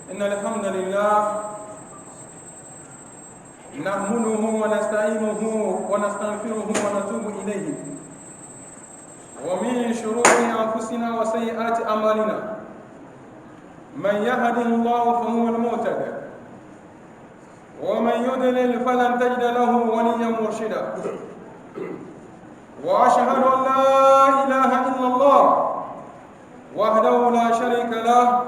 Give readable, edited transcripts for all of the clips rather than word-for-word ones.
إن الحمد لله نحمده ونستعينه ونستغفره ونتوب إليه ومن شرور أنفسنا وسيئات أعمالنا من يهده الله فهو المهتدي ومن يضلل فلن تجد له وليا مرشدا وأشهد أن لا إله إلا الله وحده لا شريك له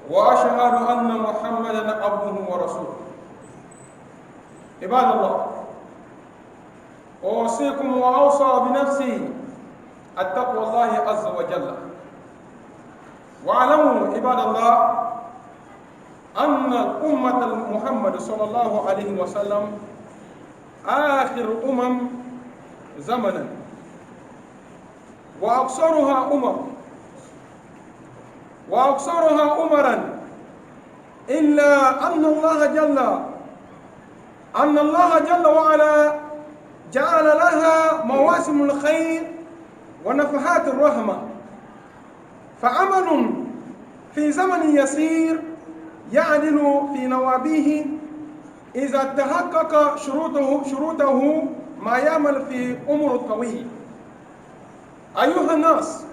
وأشهد أن محمدا عبده ورسوله. عباد الله، أوصيكم وأوصى بنفسي التقوى الله عز وجل. واعلموا عباد الله أن أمة محمد صلى الله عليه وسلم آخر زمنا وأقصرها أمرا إلا أن الله جل وعلا جعل لها مواسم الخير ونفحات الرحمة، فعمل في زمن يسير يعدل في نوابيه إذا تحقق شروطه ما يعمل في أمر طويل. أيها الناس،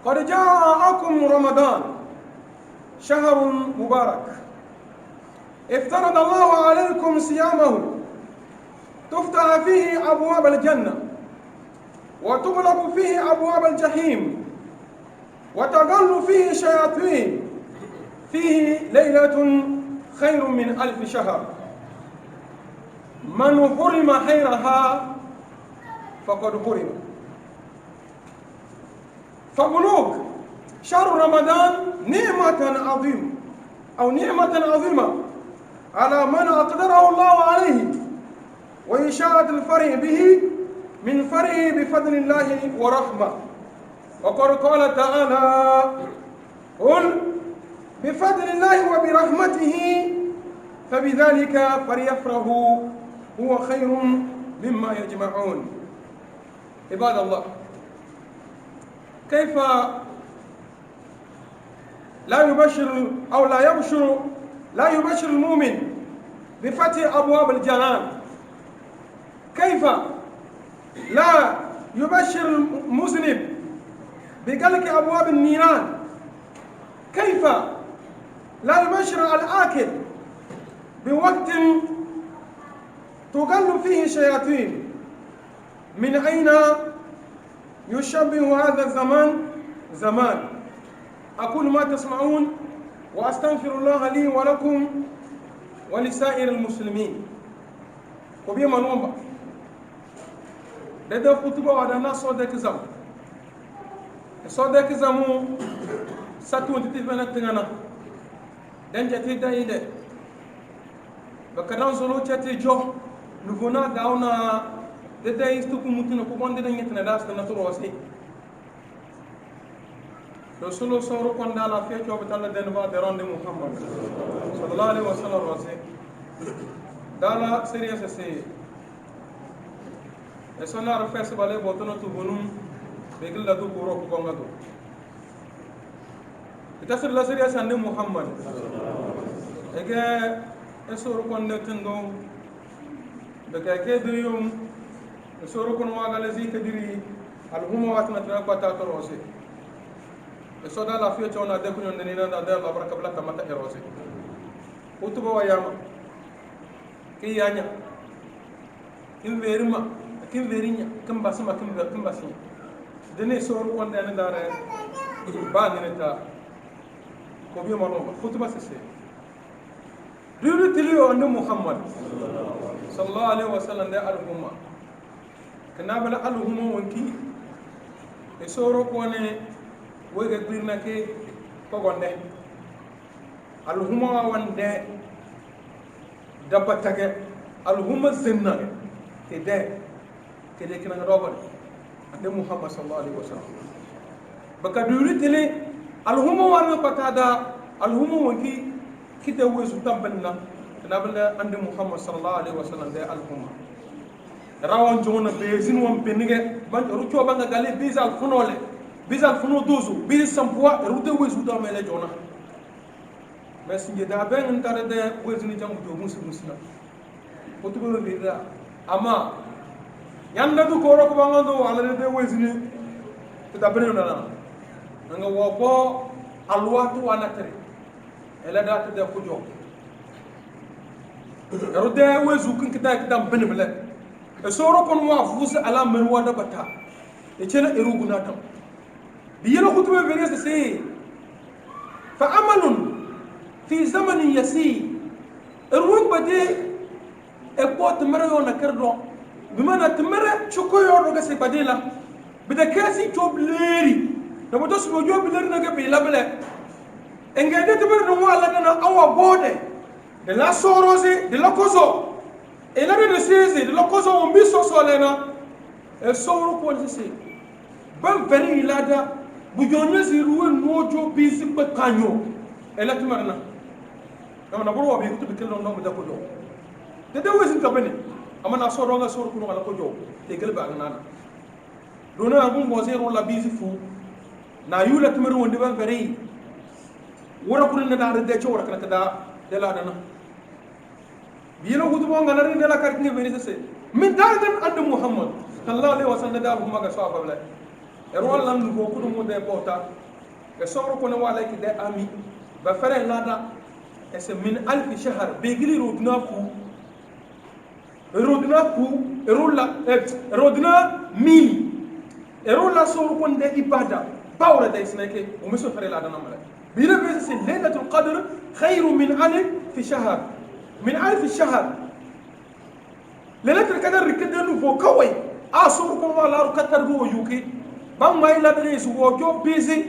قد جاءكم رمضان شهر مبارك افترض الله عليكم صيامه، تفتح فيه أبواب الجنة وتغلق فيه أبواب الجحيم وتغل فيه الشياطين، فيه ليلة خير من 1000 شهر. من حرم خيرها فقد حرم. فبلوغ شهر رمضان نعمة عظيمة على من أقدره الله عليه، وإشاعة الفرح به من فرح بفضل الله ورحمة. وقد قال تعالى: قل بفضل الله وبرحمته فبذلك فليفرحوا هو خير مما يجمعون. عباد الله، كيف لا يبشر المؤمن بفتح أبواب الجنان؟ كيف لا يبشر المذنب بغلق أبواب النيران؟ كيف لا يبشر الآكل بوقت تغل فيه الشياطين؟ من أين يشبه هذا زمان؟ أقول ما تسمعون وأستغفر الله لي ولكم ولسائر المسلمين. وبيما نومبا لدى خطبة ودنا صدق زمو ساتون تتفنى تغنى دنجة تدايدة بكدان سولو تشاتي جو نفونا داونا لدى يستوكو متنا كوبان دنجة تنداس تنطروسي رسول صورو كوندا لا فيه جو بتالا دنبا درون دي محمد صلى الله عليه وسلم روسي دالا سيريس سي اسونا رفيس بالي بوتنو تبونم بيقول لا تو بورو كونغاتو بتصير لا سيريس عند محمد اجا اسورو كوندا تندو بكاكي ديوم اسورو كون واغال زي كديري الهمه واتنا تنقطع تروسي soda la fiyo chona de kunyo nina da Allah baraka bla tamata erose utuba wayama kiyanya kim verinya kim basima kim basin dene soru wonde ne dare ba ne ta ko bi mo no utuba sese dulu tilio ande Muhammad sallallahu alaihi wasallam da al-umma kana bala al-umma wonki e soru ko ne woyga gbirna ke kogonde alhuma wande dabba tage alhuma zinna ke de kina robal ande Muhammad sallallahu alaihi wasallam baka duri tele alhuma warna patada alhuma wonki kite wesu tabbanna nabala ande Muhammad sallallahu alaihi wasallam de alhuma rawon jona be zin won penige ban rucho banga gale bizal funole bizal funo dozo bil sampwa rute wesu da mele jona mais sinje da ben tare de wezini jamu do musina kutubu bira ama yanda du ko ro ko bangando ala de wezini ta bene na nga wo bo alwatu anatre ela da ta de ko jo ero de wezu kin kita kita bene bele e soro kon wa fusa ala men wada bata e cena eru gunata biyelo kutubu bira se fa amalun في زمن يسير الروح بدي اقوى تمرة يونا كردو بمعنى تمرة شكو يورو كسي بديلا بدا كاسي توب ليري لما تصبح جوب ليري نجبي لابلا انجا دي تمرة نمو على نانا اوا بودي دي لا سوروزي دي لا كوزو الا دي نسيزي دي لا كوزو ومبي سوسو لنا السورو كون سي بام فري لادا بجونيو زيرو نوجو بيزي بكانيو الا تمرنا na buru wa bi kutu bikin non da ko jo de de wesin ka bane amma na so ronga so kuno ala ko jo te gel ba ngana dona abun bo zero la bizi fu na yula tumaru wonde ban fere wora kuno na da de cho wora kana da de la dana bi no kutu bo ngana rin de la karti ne bene se min daadan and muhammad sallallahu alaihi wasallam da bu maga so abla e ro lan ko kuno mo de bota e so ko ne wala ki de ami ba fere la da ese min alfi shahr begili rodna ku rodna mi erola so ko de ibada bawra da isnake o meso fere la dana mala bi na be se lailatul qadr khairu min alf shahr lailatul qadr rikadanu fo kawai a so ko wala rukatar go yuki ban mai la dane su wo jo busy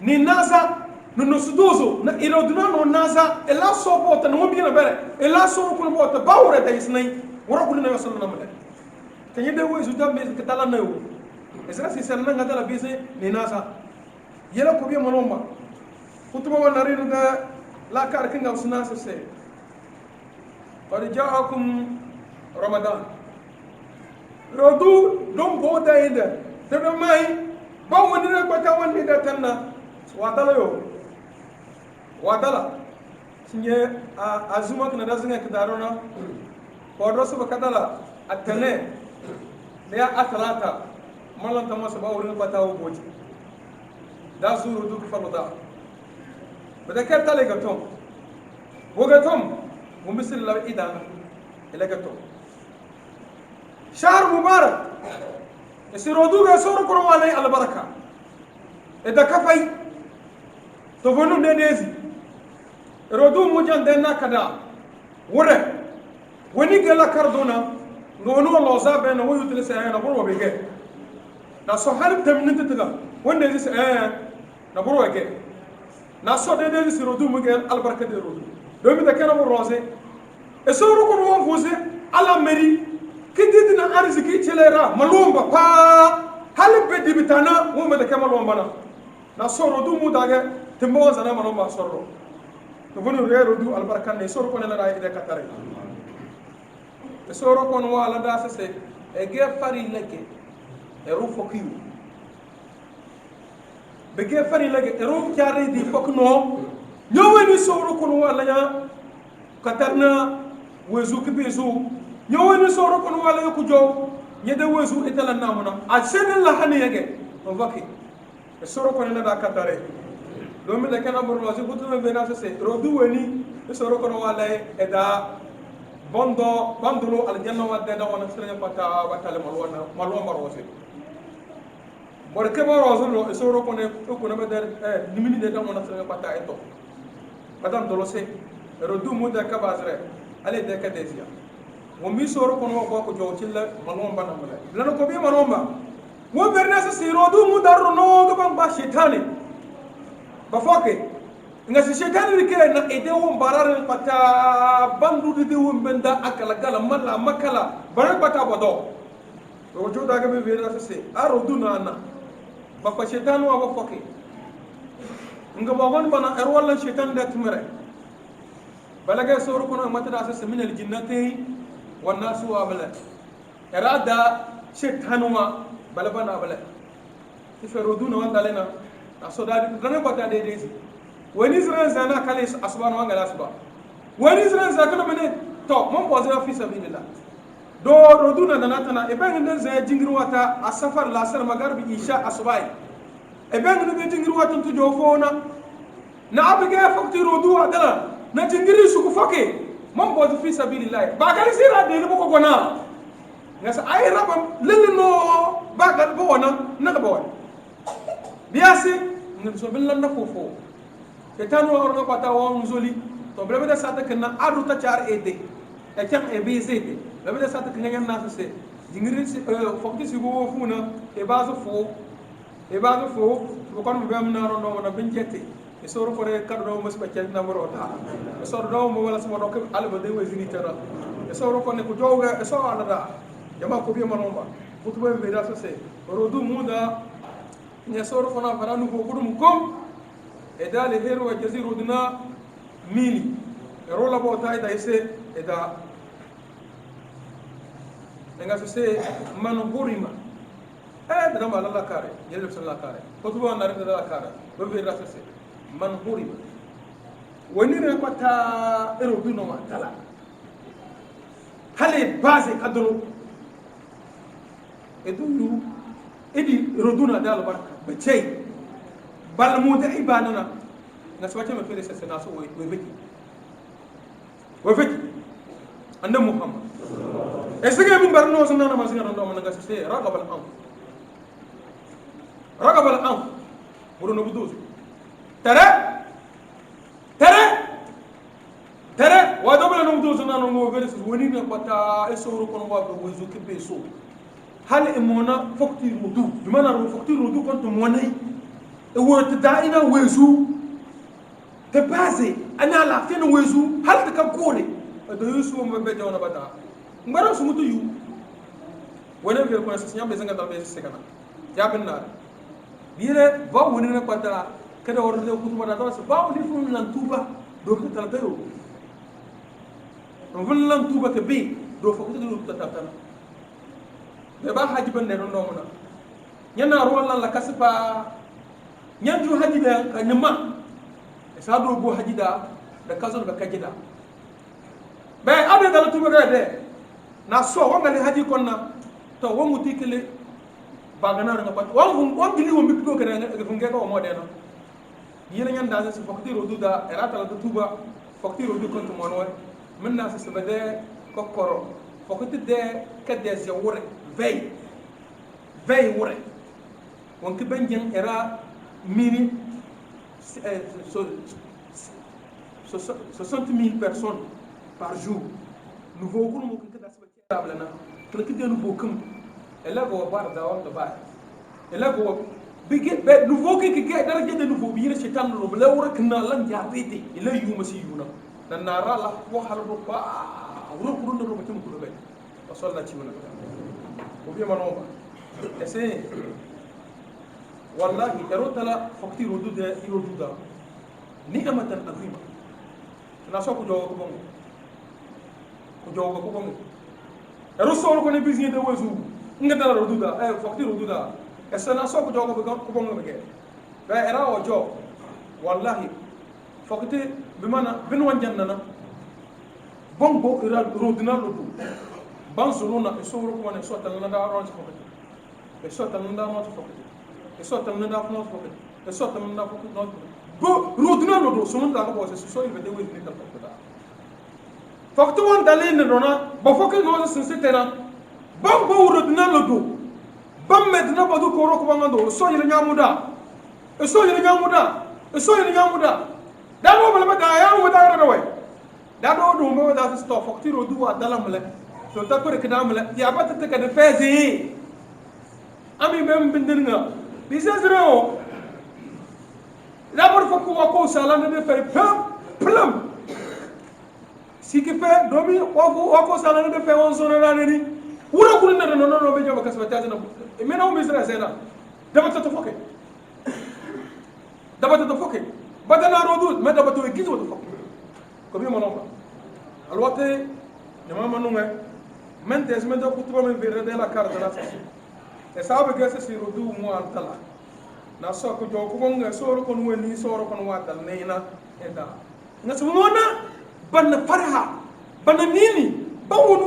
ni nasa no sudozo na iroduna no nasa ela so bota no bi na bere ela so ko bota bawre da isnai wora kullu na sallallahu alaihi wasallam tanye de wo zuta be ka tala na yo esra si salna ngata la bise ni nasa yela ko bi monomba kutuba wa narinu ga la kar kinga usna se qad ja'akum ramadan rodu dom bota ida de mai bawo ni na bata wonni da tanna wa tala yo wadala sinye azuma kana dazinga kidarona kodrosu bakadala atene ne atlata malan tama sabawu rin batawo boji da zuru duk faluda bada kerta le gatom wogatom mumisil la idana ele gatom shahr mubarak esirodu ga soro kono wala al baraka eda kafai to vonu nenezi rodu mujan denna kada wure woni gela kardona ngonu lo zabe na wuyu tele sa na burwa bege na so halib tamnin titiga wonde dis na burwa ge na so de de rodu mugel albarka de rodu do mi da kana mo rose e so ru ko won fose ala meri kididi na arziki telera malumba pa halib be dibitana wo me da kama lomba na so rodu mu daga timbo zana malumba sorro to vonu rero du albarkan ne soro ko ne la ray de katare e soro ko no wala da se e ge fari leke e ru fokiu be ge fari leke e ru kyare di fokno nyowani soro ko no wala ya katarna wezu kibezu nyowani soro ko no wala ko jow nyede wezu etala namuna a senen la hani yege on vaki e soro ko ne da katare domin da kana boro wasu butu me bena se rodu weni soro kono wala eda bandolo aljanna wadde da wana sere pata watale malwa marose bor ke boro wasu soro kono be der nimini de da wana sere pata eto madam dolo se rodu mu da ka bazre ale de ka desia mo mi soro kono ko jow ci la malwa banamale lana ko bi malwa mo berna se rodu mu darro no ga ban ba shetani bafoke nga si shetani rike na ede won barar pata bandu de won benda akala gala mala makala barar pata bodo o joda ga be vera se aro duna na ba fa shetani wa bafoke nga ba won bana er wala shetan da tumere balaga soro kono mata da se min al jinnati wan nasu wa bala irada shetani wa balabana bala ifero duna wa dalena asodari dana bata de desi wani zran zana kale asuba no ngala asuba wani zran zakala mene to mon boze fi sabilillah do roduna danatana e ben den zay jingir wata asafar lasar magarbi isha asubai e ben den jingir wata to jofona na abige fakti rodu adala na jingiri su ku foke mon boze fi sabilillah ba gal sira de ko gona ngasa ay rabam lelno ba gal bo wona na ba wona biasi ngam so bin lan na fofo ketanu orno pata won zoli to blebe da sata kana adu ta char ede e cham e bizete blebe da sata kana na se jingiri fokti si go funa e bazo fo ko kon be am na rondo na binjete e soro ko re kaddo mo spa chen na morota e soro do mo wala sama dokk alba de wazini tara e soro ko ne ko joga e soro ala da jama ko bi manomba futuba be da se rodu muda ne soro ko na faranu ko gudum kom e dale hero wa jaziru dina mili e rola bo tay da ise e da nga se man hurima e da ma la kare yele sallallahu kare futuba na re da kare be be da se man hurima woni ne ko ta ero dino ma tala hale base kadro e du edi roduna dal barka be cey bal mu da ibanana na sabace me fere sai na so we feki anda muhammad e sege min barno sunna na masinga ndo man nga se ragabal am buruno buduzu tere wa dobla no buduzu na no ngo fere woni ne pata e soro kono wa be wezu ke be so hal imona fokti rudu bimana ro fokti rudu konto monay e wonta daina wezu te base ana la fen wezu hal ka kone do yusu mo be jona bata ngaro su mutu yu wona be ko sa nyambe zanga dalbe se kana jabinna bire ba woni ne kwata kada worde ko tuma da so ba woni fu lan tuba do ko tal tayo on lan tuba ke be do fa ko do tatana be ba haji bande non mona nyana ro lan la kaspa nyanju haji da ka nyama e sa do go haji da kazo be kajida be abe dal tuba ga de na so wonga le haji konna to wongu tikile bagana nga pat won gili won bikko ke nga funge ko mo de no yina nyanda sa fakti rodu da erata la tuba fakti rodu konto mono min na sa bade kokoro fakti de kadde se wore vey wore won ke benjen era mini 60,000 personnes par jour nouveau ko mo ke da sa table na ke de nouveau kum ela go bar da on ba ela go bige be nouveau ki dara jede nouveau bi yene setan no bla wora kana lan jabete ela yu masi yuna dan nara la ko haldo ba wuro ko ndo ko tum ko be o solla ci wona ko bi mano ba ese wallahi erotala fakti roduda iroduda ni'matan azima na so ko jowo ko bongo ero so ko ne bizine de wezu nga dara roduda fakti roduda esana so ko jogo ko bongo be ba era o jo wallahi fakti bi mana bin wan jannana bongo era rodina rodu ban zuluna so ko ne so tan na da ron ko be so tan na mo ko e so tan na da mo ko e so tan na ko no go rodina rodu so na ko se so ibe de we ni ta ko da fakti wan dalin no na ba fakti no se se tena bam bo rodina rodu bam medina badu ko ro ko bangando so yele nyamuda da no bala da ya mu da ra we da do do mo da sto fakti rodu wa dalam le so ta ko ke dam le ya ba ta ka de fezi ami bem bindin nga bisazro la por foko wa ko sala ne fe plam si ke fe domi wa ko sala ne fe won so na ni wura ko na no be joba kasbata na me na misra sena dabata to foke badana rodud me dabata we gizo to foke ko bi mono alwate ne mama no men des me do kutuba me vere de la carta la e sabe que ese si rodu mo antala na so ko jo ko nga soro kon woni soro kon wadal neena eda nga so mona ban farha ban nini ba won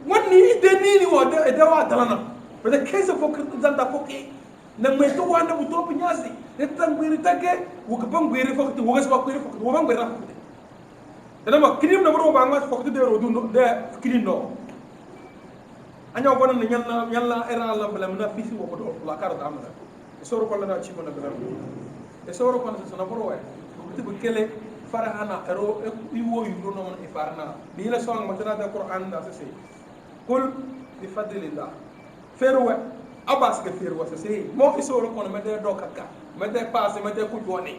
wanne ide nini wa da wadalana ba da kaisa fo kirtin zanda foki na mai to wanda bu to pinyasi ne tan gwiri take wo ka ban gwiri fo wo ga so gwiri fo wo ban gwiri fo da ma kinim na bro ba ma fo de ro du de kinim no anya ko nan yalla era la bala na fisi wo ko do la kar da amna soro ko la na ci mona bala e soro ko na sana bro wa ko bu kele farahana ero e wo yu no mon e farana bi la song ma tara da qur'an da se kul bi fadlillah ferwa abas ke ferwa se mo e soro ko na me de do kaka me de passe me de ku joni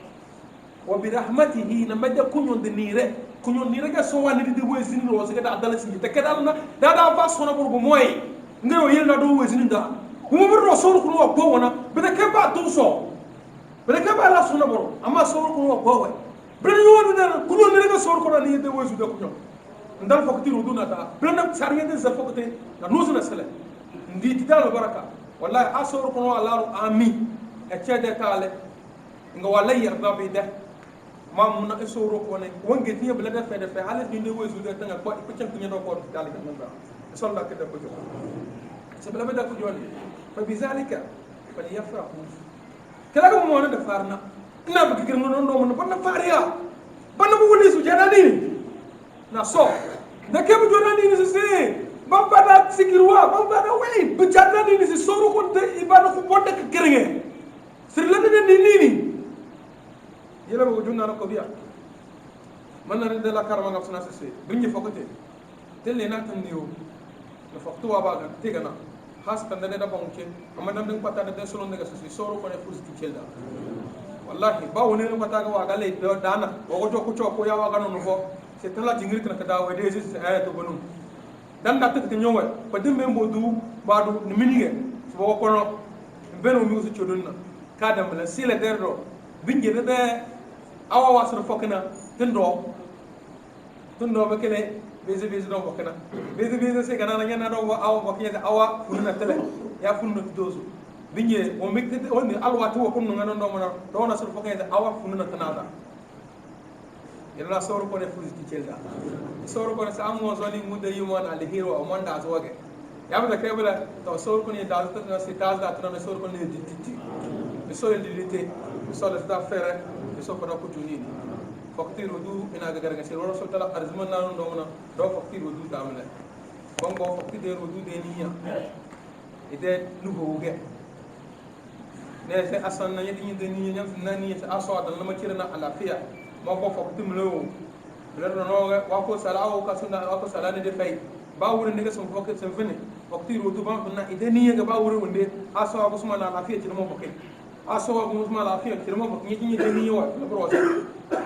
wa bi rahmatihi na me de kunyon de nire ga so wani de wo zini ro se da dala si te kedal na da ba so na burgo moy ngayo yel na do wo zini da mo bi ro soro ko no ko wona be de ke ba do so be de ke ba la so na boro amma soro ko no ko we bren yo na kunyon ni ga soro ko na ni de wo zu de kunyon ndal fokti ro do na ta bren sariya de za fokti na no na sele ndi tidalo baraka wallahi asoro ko no alaru ami e cede tale nga wallahi yarda be de mam na esoro ko ne wonge tiye bla de fe hale ni de wezu de tanga ko cen ko nyodo ko dal ka mba salla ke de ko jo se bla be da ko joni fa bizalika falyafrahu kala ko mo na de farna ina bu gir no no ban na fariya ban bu wuli su jana ni na so da ke bu jona ni se ban bada sikirwa ban bada wali bu jana ni se soro ko de ibada ko bonde ke kerenge sir la de ni yela bo junna ko biya man na de la karma ngam suna se bunyi fokote telle na tan niyo na fokto wa baga tegana has tan de da bonke amma nan dum pata de solo daga se soro ko ne fusi kelda wallahi ba woni no pata ga wa gale do dana o ko ko ya wa gano no ko se tala jingir kana kada wa de se ayatu bonu dan da tek nyowe ko dimbe mbodu badu ni minige so ko no beno mi usu chodonna kada mala sile derdo binje de awa wasro fokna tendo be kele bezi do fokna bezi se kana nyana do awa fokna awa funna tele ya funna dozo binje o mikte on alwati wo kunno ngano do mona do na sur fokna awa funna tanada yalla soro ko ne fuzi ticelda soro ko ne sa ammo zoni mudde yumon al hero o monda zo wage yabda kebula to soro ko ne da ta se ta da tan soro ko ne dititi so lilite so la da fere so ko ko tunini faktir wudu ina ga garga sir wala so tala arzman nanu do mona do faktir wudu tamle bongo faktir de wudu de niya ide nugo ge ne se asan na yedi de niya nyam nani se aso dal ma kirna alafiya ma ko faktir mlo le no wa ko salawo ka sunna wa ko salane de fay ba wurin ne ga son faktir sen fene faktir wudu ba na ide niya ga ba wurin wonde aso ko suma na alafiya ci mo bakay aso ko musma lafiya kirma ko nyi de ni wa la bro sa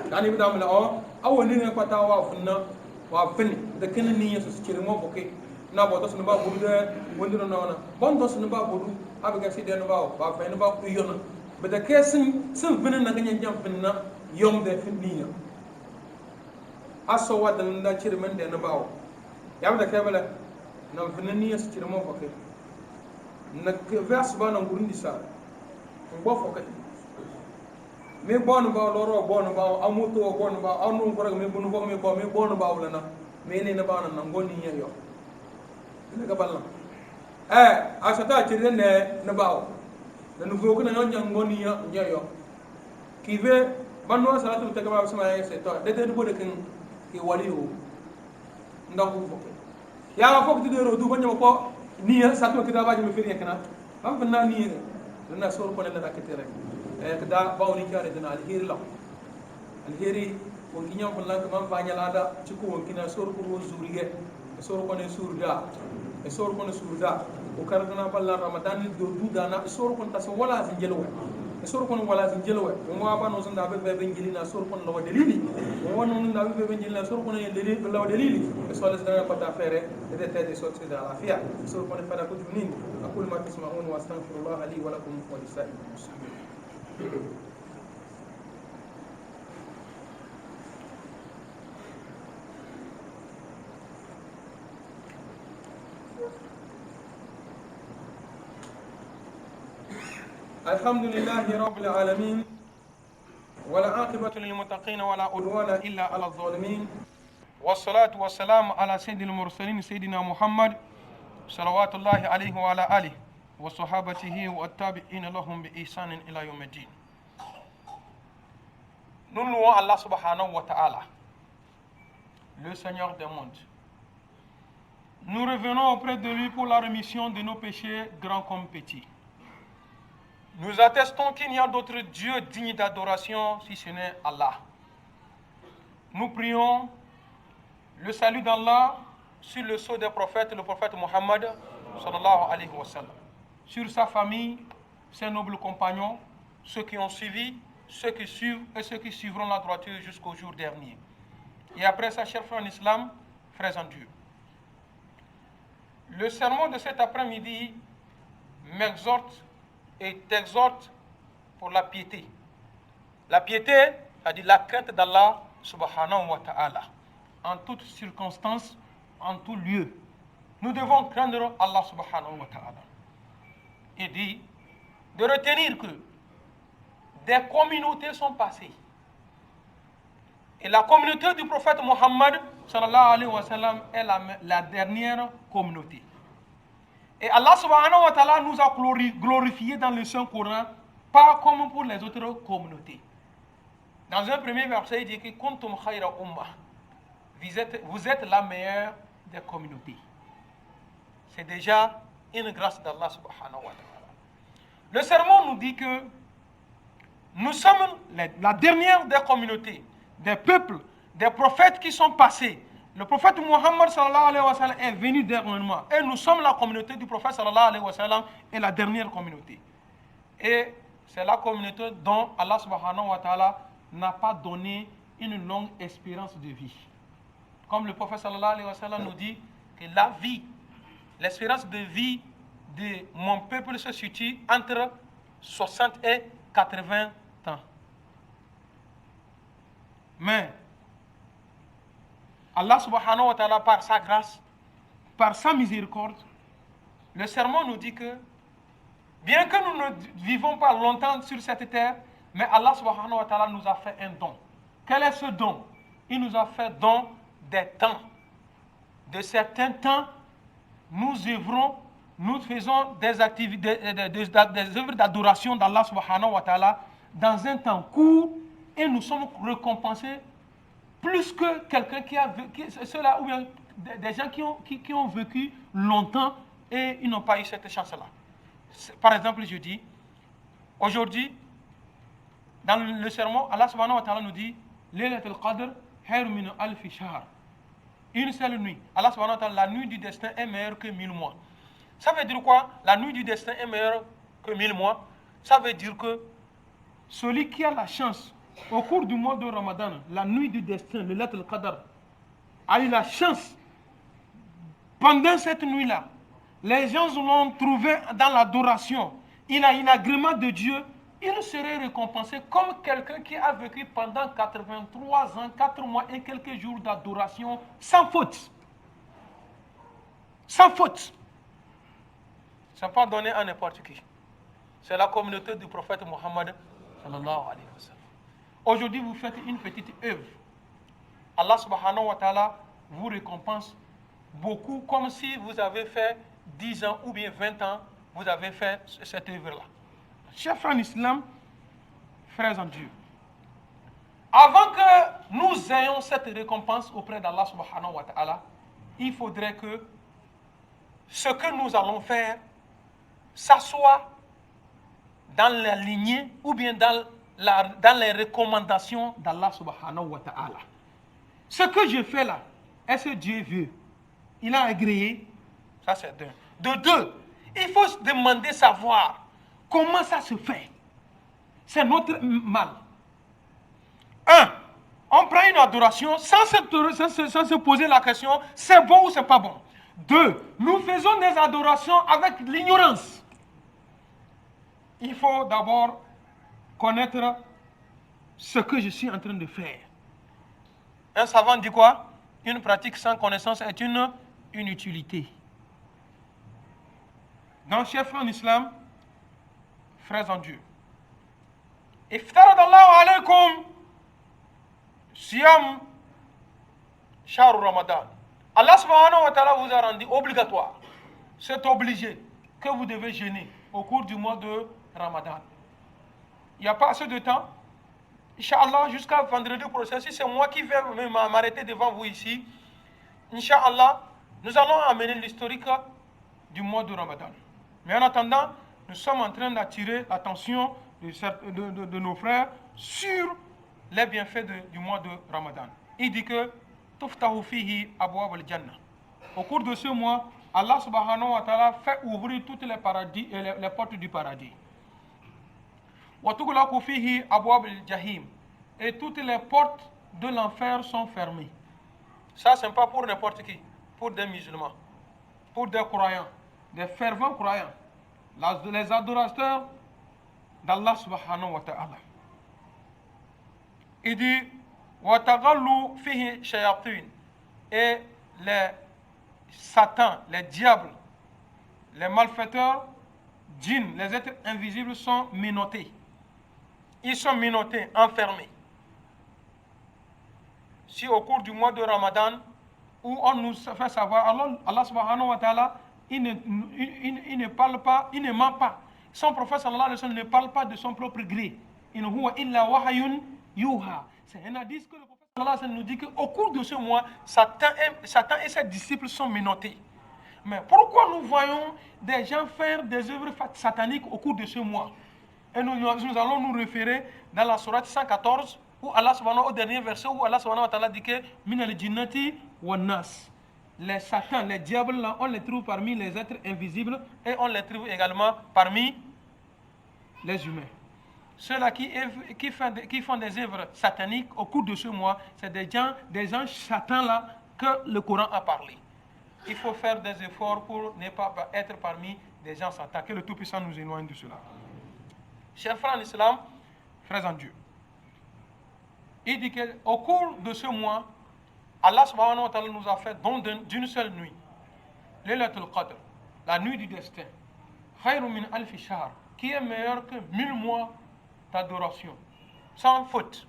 dani bi damla o awo ni ne pata wa funna wa fini de ken ni yeso kirma ko ke na bo to sun ba bu de wondiro na bon to sun ba bu abi ga si de no ba fa no ba ku yona be de ke sin fini na ganyen jam finna yom de finniya aso wa dan da kirma de no ba ya be de ke bele na finni ni yeso kirma ko ke na ke vers ba na ngurundi sa bo fokat me bon ba loro bon ba amuto bon ba anu ko rek me bunu ko me bon ba wala na me ne na ba na ngoni yo ne ga balla asata ci ne na ba da nu go ko na nyang ngoni yo ki ve banno salatu ta ga ba sama ya se to de de bo de ken ki wali o ndaw ko fokat ya fokat de ro du banyo ko ni sa to kitaba ji me firi kana am na ni لنا سور كون لا كثير كدا باوني كاري دنا الهير لا الهيري وكينيا كون لا كمان بانيا لادا تشكو وكينا سور كون زوريه سور كون سوردا وكارنا بالله رمضان دو دانا سور كون تاس ولا زنجلوه سور كون ولا زنجلوه وما با نو سندا به بنجلينا سور كون لو دليلي وما نو ندا به بنجلينا سور كون دليلي لو دليلي سوال سدا كتا فيره ده تدي سوت سدا عافيه سور كون فدا كجنين اقول ما تسمعون واستغفر الله لي ولكم ولسائر المسلمين الحمد لله رب العالمين والعاقبة للمتقين ولا عدوان إلا على الظالمين والصلاة والسلام على سيد المرسلين سيدنا محمد صلوات الله عليه وعلى آله وصحابته والتابعين لهم بإحسان إلى يوم الدين. Nous louons Allah subhanahu wa ta'ala, le Seigneur des mondes. Nous revenons auprès de lui pour la rémission de nos péchés, grands comme petits. Nous attestons qu'il n'y a d'autre Dieu digne d'adoration si ce n'est Allah. Nous prions le salut d'Allah sur le sceau des prophètes, le prophète Mohammed sallallahu alayhi wa sallam, sur sa famille, ses nobles compagnons, ceux qui ont suivi, ceux qui suivent et ceux qui suivront la droiture jusqu'au jour dernier. Et après ça, chers frères en islam, frères en Dieu, le sermon de cet après-midi m'exhorte et t'exhorte pour la piété. La piété, c'est-à-dire la crainte d'Allah subhanahu wa ta'ala. En toutes circonstances, en tout lieu, nous devons craindre Allah subhanahu wa ta'ala. Il dit de retenir que des communautés sont passées. Et la communauté du prophète Mohammed sallallahu alayhi wa sallam est la dernière communauté. Et Allah subhanahu wa ta'ala nous a glorifiés dans le Saint-Coran, pas comme pour les autres communautés. Dans un premier verset, il dit que kuntum khayra ummah. Vous êtes la meilleure des communautés. C'est déjà une grâce d'Allah subhanahu wa ta'ala. Le sermon nous dit que nous sommes la dernière des communautés, des peuples, des prophètes qui sont passés. Le prophète Muhammad sallallahu alayhi wa sallam est venu dernièrement. Et nous sommes la communauté du prophète sallallahu alayhi wa sallam et la dernière communauté. Et c'est la communauté dont Allah subhanahu wa ta'ala n'a pas donné une longue espérance de vie. Comme le prophète sallallahu alayhi wa sallam nous dit que la vie, l'espérance de vie de mon peuple se situe entre 60 et 80 ans. Mais Allah subhanahu wa ta'ala, par sa grâce, par sa miséricorde, le sermon nous dit que, bien que nous ne vivons pas longtemps sur cette terre, mais Allah subhanahu wa ta'ala nous a fait un don. Quel est ce don? Il nous a fait don des temps. De certains temps, nous œuvrons, nous faisons des activités, des œuvres d'adoration d'Allah subhanahu wa ta'ala dans un temps court et nous sommes récompensés plus que quelqu'un qui a vécu, ceux-là, ou bien des gens qui ont vécu longtemps et ils n'ont pas eu cette chance-là. Par exemple, je dis, aujourd'hui, dans le sermon, Allah subhanahu wa ta'ala nous dit Laylatul Qadr, khayr min alfi shahr. Une seule nuit. Allah subhanahu wa ta'ala, la nuit du destin est meilleure que 1000 mois. Ça veut dire quoi? La nuit du destin est meilleure que 1000 mois. Ça veut dire que celui qui a la chance, au cours du mois de Ramadan, la nuit du destin, le Laylatul Qadr, a eu la chance, pendant cette nuit-là, les gens l'ont trouvé dans l'adoration, il a eu l'agrément de Dieu, il serait récompensé comme quelqu'un qui a vécu pendant 83 ans, 4 mois et quelques jours d'adoration sans faute. Sans faute. Ce n'est pas donné à n'importe qui. C'est la communauté du prophète Mohammed sallallahu alayhi wa sallam. Aujourd'hui, vous faites une petite œuvre. Allah subhanahu wa ta'ala vous récompense beaucoup, comme si vous avez fait 10 ans ou bien 20 ans, vous avez fait cette œuvre-là. Chers frères en islam, frères en Dieu, avant que nous ayons cette récompense auprès d'Allah subhanahu wa ta'ala, il faudrait que ce que nous allons faire s'assoie dans la lignée ou bien dans les recommandations d'Allah subhanahu wa ta'ala. Ce que je fais là, est-ce que Dieu veut? Il a agréé? Ça c'est d'un. De deux, il faut se demander, savoir comment ça se fait. C'est notre mal. Un, on prend une adoration sans se poser la question, c'est bon ou c'est pas bon. Deux, nous faisons des adorations avec l'ignorance. Il faut d'abord connaître ce que je suis en train de faire. Un savant dit quoi? Une pratique sans connaissance est une inutilité. Donc, chers frères en islam, frères en Dieu. Iftaradallahu alaykum siyam shahr Ramadan. Allah subhanahu wa ta'ala vous a rendu obligatoire. C'est obligé que vous devez jeûner au cours du mois de Ramadan. Il n'y a pas assez de temps. Inch'Allah, jusqu'à vendredi prochain, si c'est moi qui vais m'arrêter devant vous ici, Inch'Allah, nous allons amener l'historique du mois de Ramadan. Mais en attendant, nous sommes en train d'attirer l'attention de nos frères sur les bienfaits du mois de Ramadan. Il dit que Tuftahu fihi abwab al-jannah. Au cours de ce mois, Allah subhanahu wa ta'ala fait ouvrir toutes les paradis et les portes du paradis. Wa tughlaqu fihi abwab al-jahim. Et toutes les portes de l'enfer sont fermées. Ça, c'est pas pour n'importe qui, pour des musulmans, pour des croyants, des fervents croyants, les adorateurs d'Allah subhanahu wa ta'ala. Il dit وَتَغَلُّ فِيهِ شَيَاطِينَ. Et les satans, les diables, les malfaiteurs, djinns, les êtres invisibles sont menottés. Ils sont menottés, enfermés. Si au cours du mois de Ramadan, où on nous fait savoir, alors Allah subhanahu wa ta'ala, il ne parle pas, il ne ment pas. Son prophète sallallahu alayhi wa sallam ne parle pas de son propre gré. In huwa illa wahyun yuha. C'est un hadith que le prophète sallallahu alayhi wa sallam nous dit qu'au cours de ce mois, Satan et ses disciples sont menottés. Mais pourquoi nous voyons des gens faire des œuvres sataniques au cours de ce mois? Et nous allons nous référer dans la sourate 114, où Allah subhanahu au dernier verset, où Allah subhanahu wa ta'ala dit que min al-jinnati wan nas. Les satans, les diables là, on les trouve parmi les êtres invisibles et on les trouve également parmi les humains. Ceux-là qui font des œuvres sataniques au cours de ce mois, c'est des anges satans là que le Coran a parlé. Il faut faire des efforts pour ne pas être parmi des gens satans. Que le Tout-Puissant nous éloigne de cela. Chers frères en islam, frères en Dieu, il dit qu'au cours de ce mois, Allah subhanahu wa ta'ala nous a fait don d'une seule nuit, Laylatul Qadr, la nuit du destin, Khayru min alfi shahr, qui est meilleure que 1000 mois d'adoration, sans faute.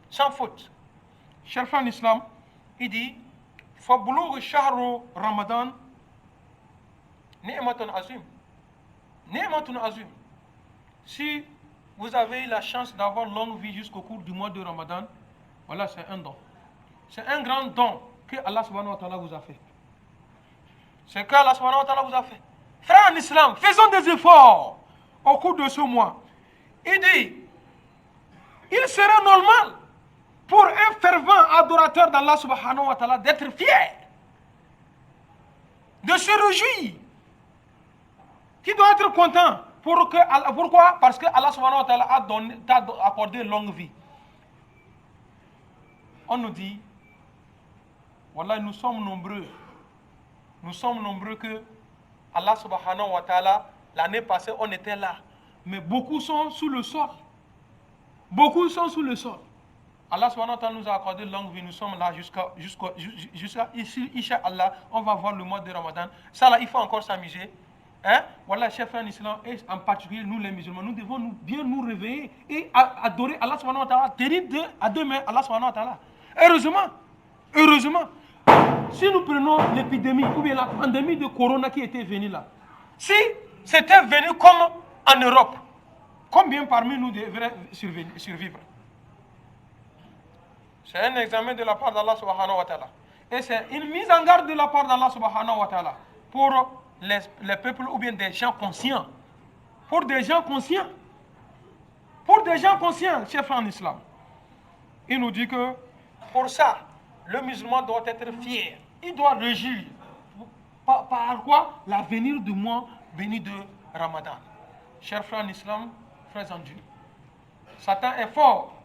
Sans faute. Chers frères en islam, il dit Fabulugh shahru Ramadan, ni'matun azim. Ni'matun azim. Si vous avez eu la chance d'avoir longue vie jusqu'au cours du mois de Ramadan, voilà, c'est un don. C'est un grand don que Allah subhanahu wa ta'ala vous a fait. C'est que Allah subhanahu wa ta'ala vous a fait. Frères en islam, faisons des efforts au cours de ce mois. Il dit, il serait normal pour un fervent adorateur d'Allah subhanahu wa ta'ala d'être fier, de se réjouir, qui doit être content. Pourquoi? Parce que Allah subhanahu wa ta'ala t'a accordé longue vie. On nous dit, voilà, nous sommes nombreux que Allah subhanahu wa ta'ala, l'année passée, on était là. Mais beaucoup sont sous le sol. Beaucoup sont sous le sol. Allah subhanahu wa ta'ala nous a accordé longue vie. Nous sommes là jusqu'à ici, Inch'Allah, on va voir le mois de Ramadan. Ça là, il faut encore s'amuser. Hein? Voilà, chers frères en islam, et en particulier nous les musulmans, nous devons bien nous réveiller et adorer Allah subhanahu wa ta'ala, tenir à deux mains Allah subhanahu wa ta'ala. Heureusement, si nous prenons l'épidémie ou bien la pandémie de corona qui était venue là, si c'était venu comme en Europe, combien parmi nous devraient survivre? C'est un examen de la part d'Allah subhanahu wa ta'ala. Et c'est une mise en garde de la part d'Allah subhanahu wa ta'ala pour les peuples ou bien des gens conscients. Pour des gens conscients, chers frères en islam. Il nous dit que pour ça, le musulman doit être fier. Il doit régir. Par quoi? L'avenir du mois béni de Ramadan. Chers frères en islam, frères en Dieu. Satan est fort.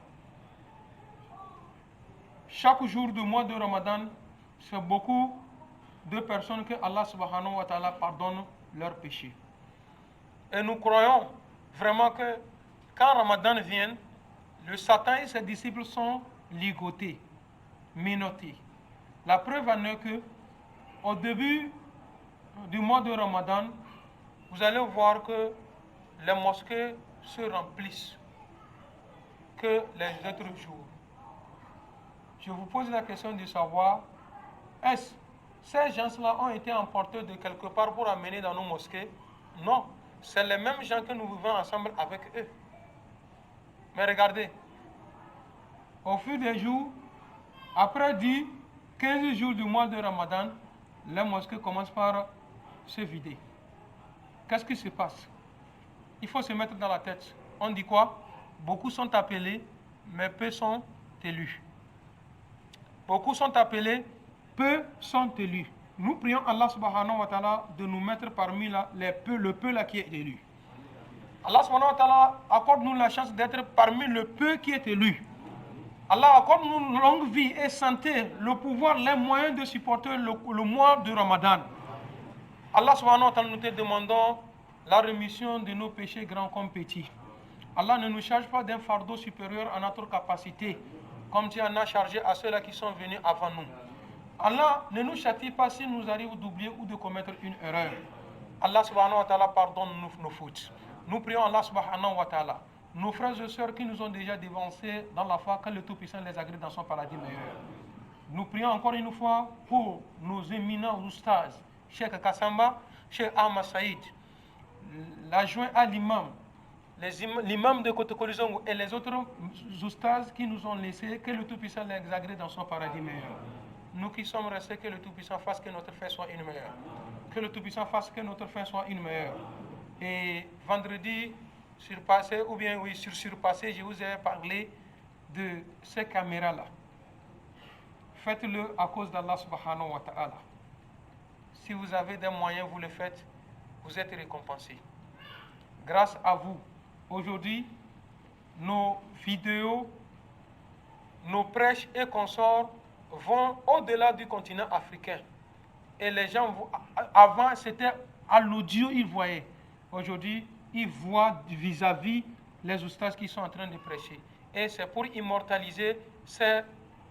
Chaque jour du mois de Ramadan, c'est beaucoup de personnes que Allah subhanahu wa ta'ala pardonne leurs péchés. Et nous croyons vraiment que quand Ramadan vient, le Satan et ses disciples sont ligotés, menottés. La preuve en est que au début du mois de Ramadan, vous allez voir que les mosquées se remplissent que les autres jours. Je vous pose la question de savoir, est-ce que ces gens-là ont été emportés de quelque part pour amener dans nos mosquées? Non, c'est les mêmes gens que nous vivons ensemble avec eux. Mais regardez, au fil des jours, après 10, 15 jours du mois de Ramadan, les mosquées commencent par se vider. Qu'est-ce qui se passe? Il faut se mettre dans la tête. On dit quoi? Beaucoup sont appelés, mais peu sont élus. Beaucoup sont appelés, peu sont élus. Nous prions Allah subhanahu wa ta'ala de nous mettre parmi le peu là qui est élu. Allah subhanahu wa ta'ala accorde-nous la chance d'être parmi le peu qui est élu. Allah accorde-nous longue vie et santé, le pouvoir, les moyens de supporter le mois de Ramadan. Allah subhanahu wa ta'ala, nous te demandons la rémission de nos péchés grands comme petits. Allah ne nous charge pas d'un fardeau supérieur à notre capacité, comme tu en as chargé à ceux-là qui sont venus avant nous. Allah ne nous châtie pas si nous arrive d'oublier ou de commettre une erreur. Allah subhanahu wa ta'ala pardonne nos fautes. Nous prions Allah subhanahu wa ta'ala, nos frères et sœurs qui nous ont déjà dévancés dans la foi, que le Tout-Puissant les agrée dans son paradis meilleur. Nous prions encore une fois pour nos éminents oustas, Cheikh Kassamba, Cheikh Ahmad Saïd, l'adjoint à l'imam, l'imam de Kotokolizongo et les autres oustas qui nous ont laissés, que le Tout-Puissant les agrée dans son paradis meilleur. Nous qui sommes restés, que le Tout-Puissant fasse que notre fin soit une meilleure. Que le Tout-Puissant fasse que notre fin soit une meilleure. Et vendredi, surpassé, ou bien oui, surpassé, je vous ai parlé de ces caméras-là. Faites-le à cause d'Allah subhanahu wa ta'ala. Si vous avez des moyens, vous le faites, vous êtes récompensés. Grâce à vous, aujourd'hui, nos vidéos, nos prêches et consorts vont au-delà du continent africain. Et les gens, avant c'était à l'audio, ils voyaient. Aujourd'hui, ils voient vis-à-vis les oustas qui sont en train de prêcher. Et c'est pour immortaliser ces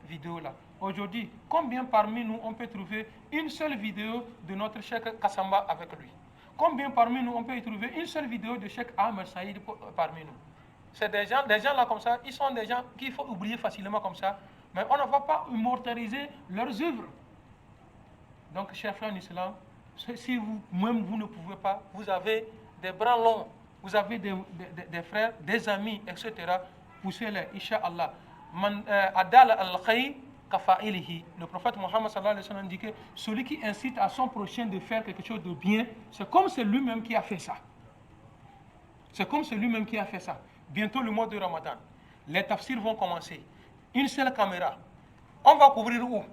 vidéos-là. Aujourd'hui, combien parmi nous on peut trouver une seule vidéo de notre Cheikh Kassamba avec lui? Combien parmi nous on peut y trouver une seule vidéo de Cheikh Ahmed Saïd parmi nous? C'est des gens là comme ça, ils sont des gens qu'il faut oublier facilement comme ça, mais on ne va pas immortaliser leurs œuvres. Donc, chers frères en islam, si vous-même vous ne pouvez pas, vous avez des bras longs, vous avez des frères, des amis, etc. Poussez-les, Inch'Allah. Adal al-khayr kafa'ilihi. Le prophète Mohammed sallallahu alayhi wa sallam dit que celui qui incite à son prochain de faire quelque chose de bien, c'est comme c'est lui-même qui a fait ça. C'est comme c'est lui-même qui a fait ça. Bientôt le mois de Ramadan, les tafsirs vont commencer. Une seule caméra. On va couvrir où?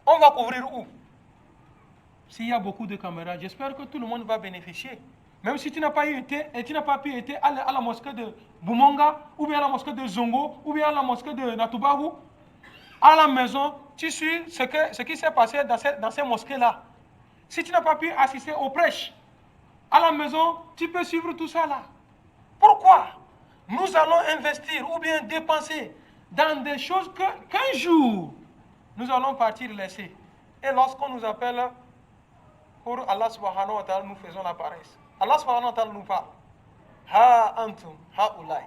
On va couvrir où? S'il y a beaucoup de caméras, j'espère que tout le monde va bénéficier. Même si tu n'as pas été et tu n'as pas pu être à la mosquée de Boumonga, ou bien à la mosquée de Zongo, ou bien à la mosquée de Natubahu, à la maison, tu suis ce qui s'est passé dans ces mosquées-là. Si tu n'as pas pu assister aux prêches, à la maison, tu peux suivre tout ça là. Pourquoi nous allons investir ou bien dépenser dans des choses qu'un jour, nous allons partir laisser. Et lorsqu'on nous appelle pour Allah subhanahu wa ta'ala, nous faisons la paresse. Allah subhanahu wa ta'ala nous parle. Ha antum haulai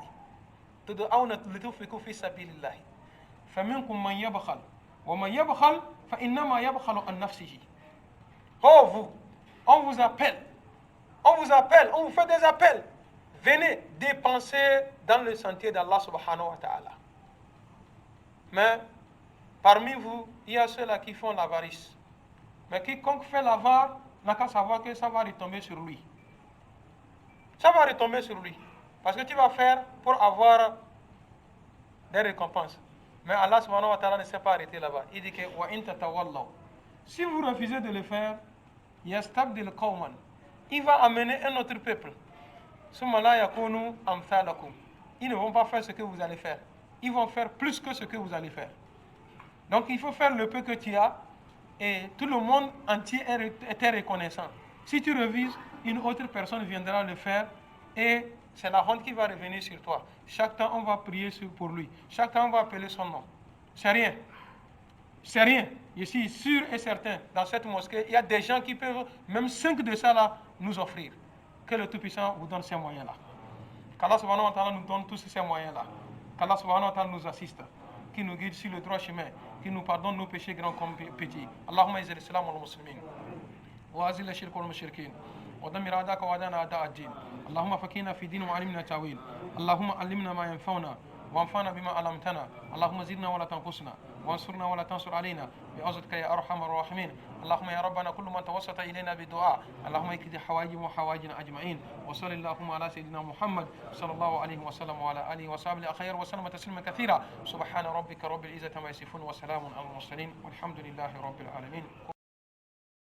tud'auna litunfiqu fi sabilillah. Faminkum man yabkhal wa man yabkhal fa innama yabkhalu an nafsihi. Oh vous, on vous appelle, on vous fait des appels. Venez dépenser dans le sentier d'Allah subhanahu wa ta'ala. Mais parmi vous, il y a ceux-là qui font l'avarice. Mais quiconque fait l'avare n'a qu'à savoir que ça va retomber sur lui. Ça va retomber sur lui. Parce que tu vas faire pour avoir des récompenses. Mais Allah subhanahu wa ta'ala ne s'est pas arrêté là-bas. Il dit que wa in tatawallaw. Si vous refusez de le faire, yastabdil qawman. Il va amener un autre peuple. Summa la yakunu amthalakum. Ils ne vont pas faire ce que vous allez faire. Ils vont faire plus que ce que vous allez faire. Donc il faut faire le peu que tu as et tout le monde entier est reconnaissant. Si tu refuses, une autre personne viendra le faire et c'est la honte qui va revenir sur toi. Chaque temps, on va prier pour lui. Chaque temps, on va appeler son nom. C'est rien. C'est rien. Je suis sûr et certain, dans cette mosquée, il y a des gens qui peuvent, même 5 de ça là, nous offrir. Que le Tout-Puissant vous donne ces moyens-là. Qu'Allah subhanahu wa ta'ala nous donne tous ces moyens-là. Qu'Allah subhanahu wa ta'ala nous assiste, qui nous guide sur le droit chemin, qui nous pardonne nos péchés grands comme petits. Allahumma izil islam wal muslimin. وأذل الشرك والمشركين ودمر أعداءك وأعداءنا أعداء الدين اللهم فقهنا في دين وعلمنا تأويل اللهم علمنا ما ينفعنا وانفعنا بما علمتنا اللهم زدنا ولا تنقصنا وانصرنا ولا تنصر علينا بعزتك يا أرحم الراحمين اللهم يا ربنا كل من توسط إلينا بالدعاء اللهم اكد حوائجنا وحوائجنا أجمعين وصل اللهم على سيدنا محمد صلى الله عليه وسلم وعلى آله وصحبه الأخيار وسلم تسليما كثيرا سبحان ربك رب العزة ما يصفون وسلام على المرسلين والحمد لله رب العالمين.